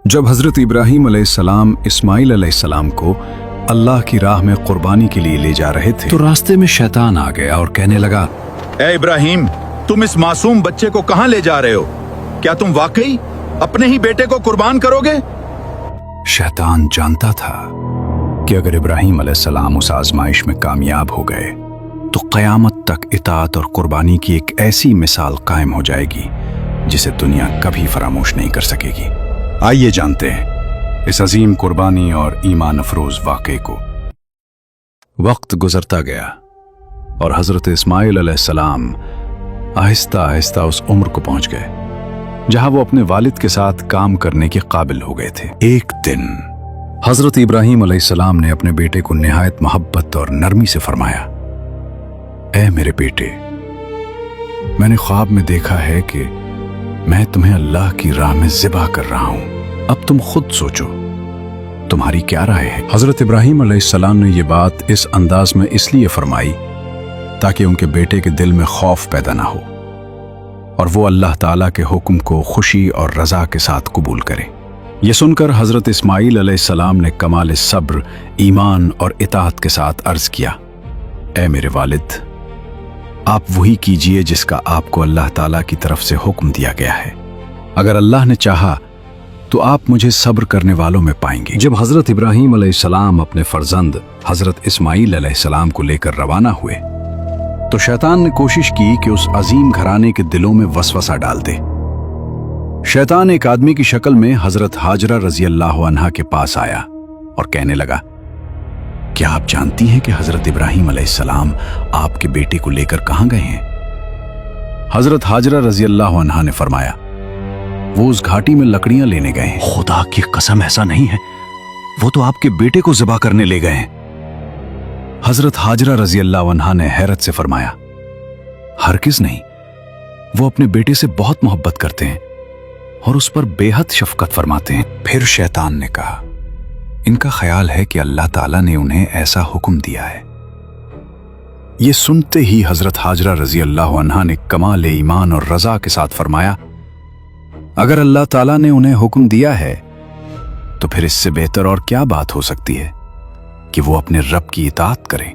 जब हज़रत इब्राहीम अलैहिस्सलाम इस्माइल अलैहिस्सलाम को अल्लाह की राह में कुर्बानी के लिए ले जा रहे थे तो रास्ते में शैतान आ गया और कहने लगा, ए इब्राहिम, तुम इस मासूम बच्चे को कहां ले जा रहे हो? क्या तुम वाकई अपने ही बेटे को कुर्बान करोगे? शैतान जानता था कि अगर इब्राहीम अलैहिस्सलाम उस आजमाइश में कामयाब हो गए तो क़यामत तक इताअत और कुर्बानी की एक ऐसी मिसाल कायम हो जाएगी जिसे दुनिया कभी फरामोश नहीं कर सकेगी। आइए जानते हैं इस अजीम कुर्बानी और ईमान अफरोज वाक़े को। वक्त गुजरता गया और हज़रत इस्माइल अलैहिस्सलाम आहिस्ता आहिस्ता उस उम्र को पहुंच गए जहां वो अपने वालिद के साथ काम करने के काबिल हो गए थे। एक दिन हज़रत इब्राहीम अलैहिस्सलाम ने अपने बेटे को निहायत मोहब्बत और नरमी से फरमाया, ऐ मेरे बेटे, मैंने ख्वाब में देखा है कि मैं तुम्हें अल्लाह की राह में ज़िबा कर रहा हूं। अब तुम खुद सोचो, तुम्हारी क्या राय है? हज़रत इब्राहीम अलैहिस्सलाम ने यह बात इस अंदाज में इसलिए फरमाई ताकि उनके बेटे के दिल में खौफ पैदा ना हो और वो अल्लाह ताला के हुक्म को खुशी और रज़ा के साथ कबूल करे। यह सुनकर हज़रत इस्माइल अलैहिस्सलाम ने कमाल सब्र, ईमान और इताअत के साथ अर्ज़ किया, ऐ मेरे वालिद, आप वही कीजिए जिसका आपको अल्लाह ताला की तरफ से हुक्म दिया गया है। अगर अल्लाह ने चाहा तो आप मुझे सब्र करने वालों में पाएंगे। जब हज़रत इब्राहीम अलैहिस्सलाम अपने फर्जंद हज़रत इस्माइल अलैहिस्सलाम को लेकर रवाना हुए तो शैतान ने कोशिश की कि उस अजीम घराने के दिलों में वसवसा डाल दे। शैतान एक आदमी की शक्ल में हज़रत हाजरा रज़ी अल्लाह अन्हा के पास आया और कहने लगा, क्या आप जानती हैं कि हज़रत इब्राहीम अलैहिस्सलाम आपके बेटे को लेकर कहां गए हैं? हज़रत हाजरा रज़ी अल्लाह अन्हा ने फरमाया, वो उस घाटी में लकड़ियां लेने गए हैं। खुदा की कसम, ऐसा नहीं है, वो तो आपके बेटे को ज़िबा करने ले गए हैं। हज़रत हाजरा रज़ी अल्लाह अन्हा ने हैरत से फरमाया, हरगिज़ नहीं, वो अपने बेटे से बहुत मोहब्बत करते हैं और उस पर बेहद शफकत फरमाते हैं। फिर शैतान ने कहा, इनका ख्याल है कि अल्लाह ताला ने उन्हें ऐसा हुक्म दिया है। ये सुनते ही हज़रत हाजरा रज़ी अल्लाह अन्हा ने कमाल ईमान और रज़ा के साथ फरमाया, अगर अल्लाह ताला ने उन्हें हुक्म दिया है तो फिर इससे बेहतर और क्या बात हो सकती है कि वो अपने रब की इताअत करें।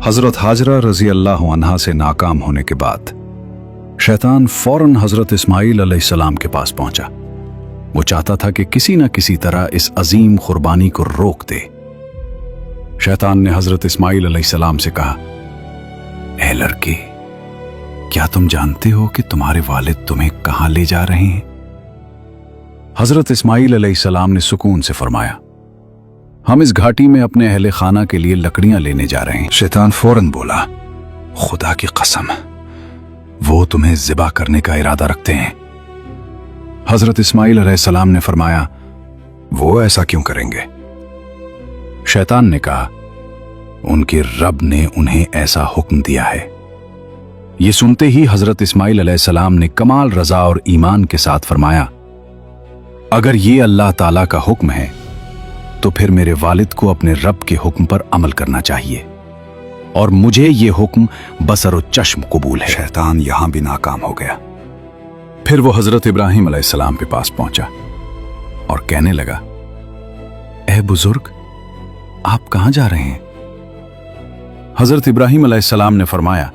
हज़रत हाजरा रज़ी अल्लाह अन्हा से नाकाम होने के बाद शैतान फौरन हज़रत इस्माइल अलैहिस्सलाम के पास पहुंचा। वो चाहता था कि किसी न किसी तरह इस अजीम कुर्बानी को रोक दे। शैतान ने हज़रत इस्माइल अलैहिस्सलाम से कहा, ऐ लड़के, क्या तुम जानते हो कि तुम्हारे वालिद तुम्हें कहां ले जा रहे हैं? हज़रत इस्माइल अलैहिस्सलाम ने सुकून से फरमाया, हम इस घाटी में अपने अहले खाना के लिए लकड़ियां लेने जा रहे हैं। शैतान फौरन बोला, खुदा की कसम, वो तुम्हें ज़िबा करने का इरादा रखते हैं। हज़रत इस्माइल अलैहिस्सलाम ने फरमाया, वो ऐसा क्यों करेंगे? शैतान ने कहा, उनके रब ने उन्हें ऐसा हुक्म दिया है। ये सुनते ही हज़रत इस्माइल अलैहिस्सलाम ने कमाल रज़ा और ईमान के साथ फरमाया, अगर ये अल्लाह ताला का हुक्म है तो फिर मेरे वालिद को अपने रब के हुक्म पर अमल करना चाहिए और मुझे ये हुक्म बसर चश्म कबूल है। शैतान यहां भी नाकाम हो गया। फिर वो हज़रत इब्राहीम अलैहिस्सलाम के पास पहुंचा और कहने लगा, ऐ बुजुर्ग, आप कहां जा रहे हैं? हज़रत इब्राहीम अलैहिस्सलाम ने फरमाया,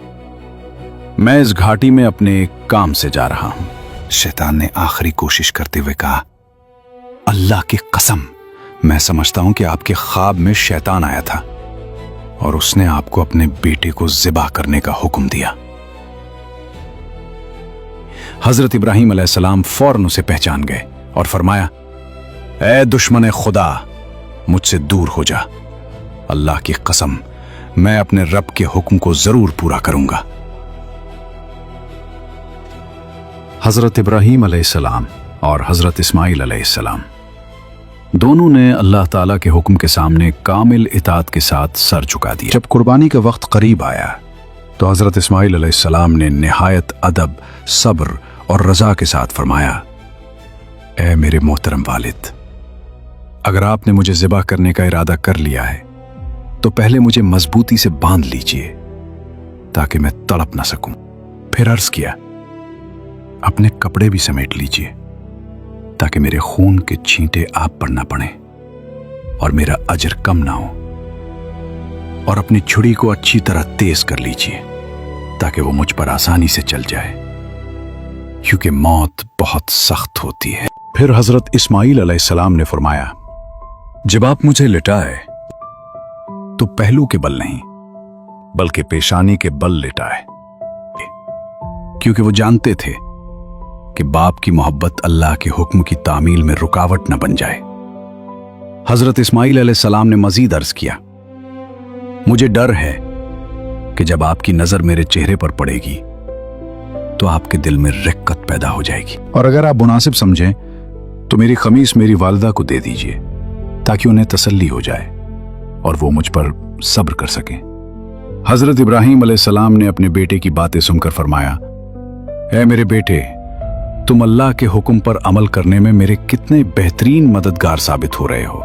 मैं इस घाटी में अपने काम से जा रहा हूं। शैतान ने आखिरी कोशिश करते हुए कहा, अल्लाह की कसम, मैं समझता हूं कि आपके ख्वाब में शैतान आया था और उसने आपको अपने बेटे को ज़िबा करने का हुक्म दिया। हज़रत इब्राहीम अलैहिस्सलाम फौरन उसे पहचान गए और फरमाया, ऐ दुश्मन खुदा, मुझसे दूर हो जा। अल्लाह की कसम, मैं अपने रब के हुक्म को जरूर पूरा करूंगा। हज़रत इब्राहीम अलैहिस्सलाम और हज़रत इस्माइल अलैहिस्सलाम दोनों ने अल्लाह ताला के हुक्म के सामने कामिल इताअत के साथ सर झुका दिया। जब कुर्बानी का वक्त करीब आया तो हज़रत इस्माइल अलैहिस्सलाम ने निहायत अदब, सब्र और रज़ा के साथ फरमाया, ऐ मेरे मोहतरम वालिद, अगर आपने मुझे ज़िबा करने का इरादा कर लिया है तो पहले मुझे मजबूती से बांध लीजिए ताकि मैं तड़प ना सकूं। फिर अर्ज़ किया, अपने कपड़े भी समेट लीजिए। ताकि मेरे खून के छींटे आप पर ना पड़े और मेरा अजर कम ना हो। और अपनी छुरी को अच्छी तरह तेज कर लीजिए ताकि वो मुझ पर आसानी से चल जाए, क्योंकि मौत बहुत सख्त होती है। फिर हजरत इस्माइल अलैहिस्सलाम ने फरमाया, जब आप मुझे लिटाए तो पहलू के बल नहीं बल्कि पेशानी के बल लिटाए, क्योंकि वो जानते थे कि बाप की मोहब्बत अल्लाह के हुक्म की तामील में रुकावट न बन जाए। हजरत इस्माइल अलैहिस्सलाम ने मजीद अर्ज किया, मुझे डर है कि जब आपकी नजर मेरे चेहरे पर पड़ेगी तो आपके दिल में रिक्कत पैदा हो जाएगी, और अगर आप मुनासिब समझें तो मेरी खमीस मेरी वालिदा को दे दीजिए ताकि उन्हें तसल्ली हो जाए और वो मुझ पर सब्र कर सकें। हजरत इब्राहीम अलैहिस्सलाम ने अपने बेटे की बातें सुनकर फरमाया, ऐ मेरे बेटे, तुम अल्लाह के हुक्म पर अमल करने में मेरे कितने बेहतरीन मददगार साबित हो रहे हो।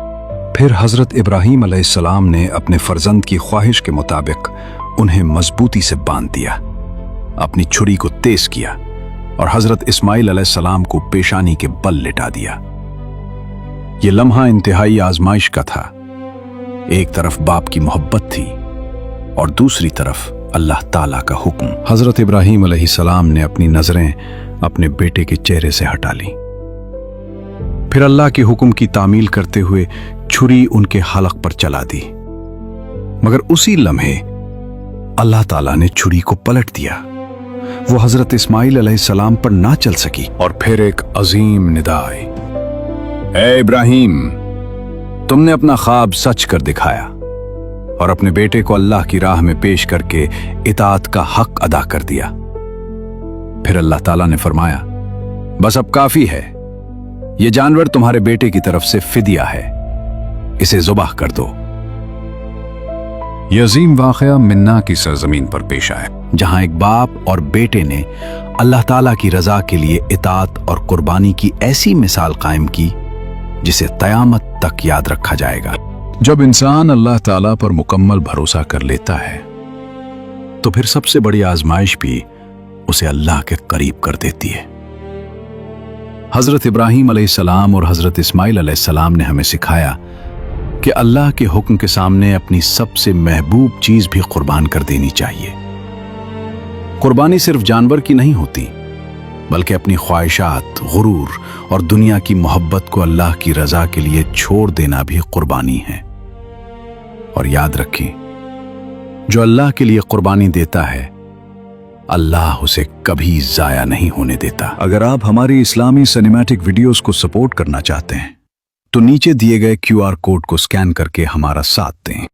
फिर हजरत इब्राहीम अलैहिस्सलाम ने अपने फर्जंद की ख्वाहिश के मुताबिक उन्हें मजबूती से बांध दिया, अपनी छुरी को तेज किया और हजरत इस्माइल अलैहिस्सलाम को पेशानी के बल लिटा दिया। यह लम्हा इंतहाई आजमाइश का था। एक तरफ बाप की मोहब्बत थी और दूसरी तरफ अल्लाह ताला का हुक्म। हजरत इब्राहीम अलैहिस्सलाम ने अपनी नजरें अपने बेटे के चेहरे से हटा ली, फिर अल्लाह के हुक्म की तामील करते हुए छुरी उनके हलक पर चला दी, मगर उसी लम्हे अल्लाह ताला ने छुरी को पलट दिया। वो हजरत इस्माइल अलैहिस्सलाम पर ना चल सकी और फिर एक अजीम निदा आई, ए इब्राहीम, तुमने अपना ख्वाब सच कर दिखाया और अपने बेटे को अल्लाह की राह में पेश करके इताअत का हक अदा कर दिया। फिर अल्लाह ताला ने फरमाया, बस अब काफी है, ये जानवर तुम्हारे बेटे की तरफ से फिदिया है, इसे ज़ुबाह कर दो। यह अजीम वाक़या मिन्ना की सरजमीन पर पेश आया, जहां एक बाप और बेटे ने अल्लाह ताला की रजा के लिए इताअत और कुर्बानी की ऐसी मिसाल कायम की जिसे क़यामत तक याद रखा जाएगा। जब इंसान अल्लाह ताला पर मुकम्मल भरोसा कर लेता है तो फिर सबसे बड़ी आजमाइश भी उसे अल्लाह के करीब कर देती है। हजरत इब्राहीम अलैहिस्सलाम और हजरत इस्माइल अलैहिस्सलाम ने हमें सिखाया कि अल्लाह के हुक्म के सामने अपनी सबसे महबूब चीज भी कुर्बान कर देनी चाहिए। कुर्बानी सिर्फ जानवर की नहीं होती, बल्कि अपनी ख्वाहिशात, गुरूर और दुनिया की मोहब्बत को अल्लाह की रजा के लिए छोड़ देना भी कुर्बानी है। और याद रखें, जो अल्लाह के लिए कुर्बानी देता है, अल्लाह उसे कभी जाया नहीं होने देता। अगर आप हमारी इस्लामी सिनेमैटिक वीडियोस को सपोर्ट करना चाहते हैं तो नीचे दिए गए QR कोड को स्कैन करके हमारा साथ दें।